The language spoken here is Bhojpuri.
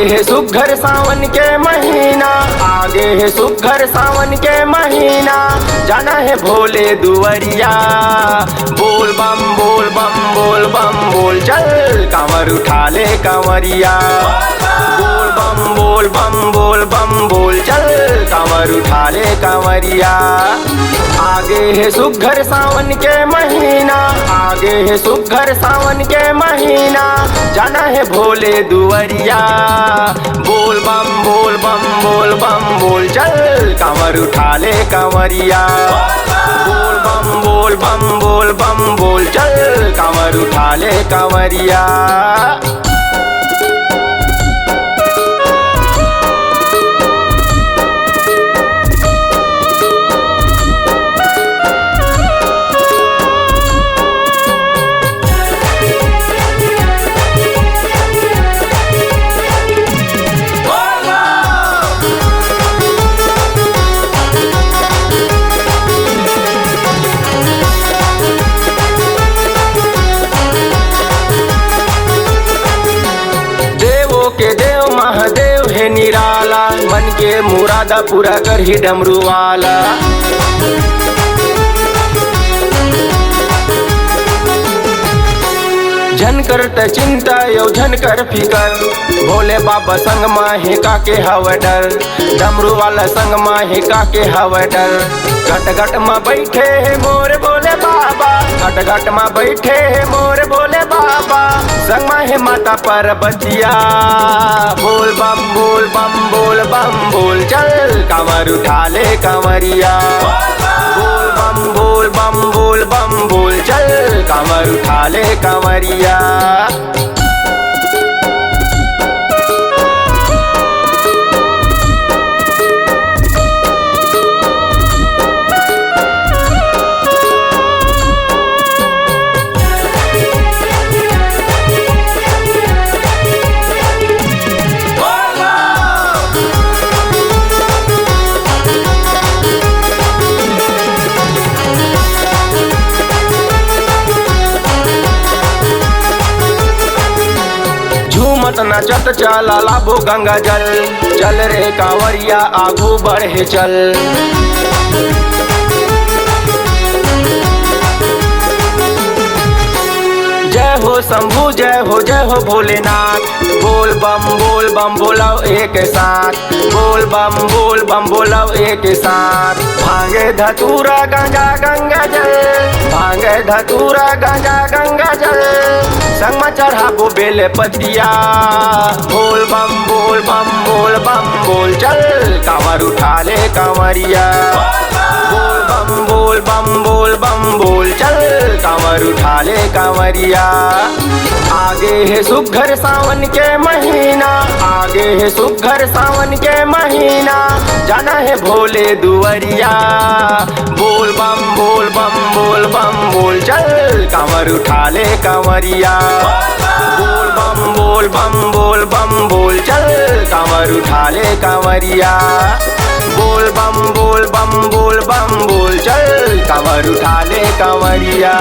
है सुघर सावन के महीना, आगे है सुघर सावन के महीना, जाना है भोले दुवरिया। बोल बम बोल बम बोल बम बोल, चल कांवर उठा ले कांवरिया। बोल बम बोल बम बोल बम बोल, चल कांवर उठा ले कांवरिया। आगे है सुघर सावन के महीना, आगे है सुघर सावन के महीना, जाना है भोले दुवरिया। बोल बम बोल बम बोल बम बोल, चल कांवर उठा ले कांवरिया। बोल बम बोल बम बोल बम बोल, चल कांवर उठा ले कांवरिया। के देव महादेव है निराला, मन के मुरादा पूरा कर ही डमरू वाला। झन करत चिंता यो झन कर फिकर, भोले बाबा संग माहे काके हव डर। डमरू वाला संग माहे काके हव डर। घट घट में बैठे है मोर भोले बाबा, घट घट में बैठे है मोर भोले बाबा, संग माहे माता पार्वतिया। बोल बम बोल बम बोल बम बोल, चल कांवर उठा ले कांवरिया। बोल बम बोल बम बोल बम बोल, चल कांवर उठा ले कांवरिया। झूमत नचत चला लाबो गंगा जल, चल रे कांवरिया आगू बढ़े चल। जय हो शंभु जय हो भोलेनाथ, बोल बम बोलो एक साथ। बोल बम बोलो एक साथ। भांगे धतूरा गांजा गंगा जल, भांगे धतूरा गांजा गंगा जल, संग में चढ़ाबो बेल पतिया। बोल बम बोल बम बोल, चल कांवर उठा ले कांवरिया। बोल बम बोल, चल कांवर उठा ले कांवरिया। आगे है सुघर सावन के महीना, आगे है सुघर सावन के महीना, जाना है भोले दुवरिया। बोल बम बोल बम बोल, चल कांवर उठा ले कांवरिया। बोल बम बोल, चल कांवर उठा ले कांवरिया। बोल बम बोल बम बोल, चल कांवर उठा ले कांवरिया।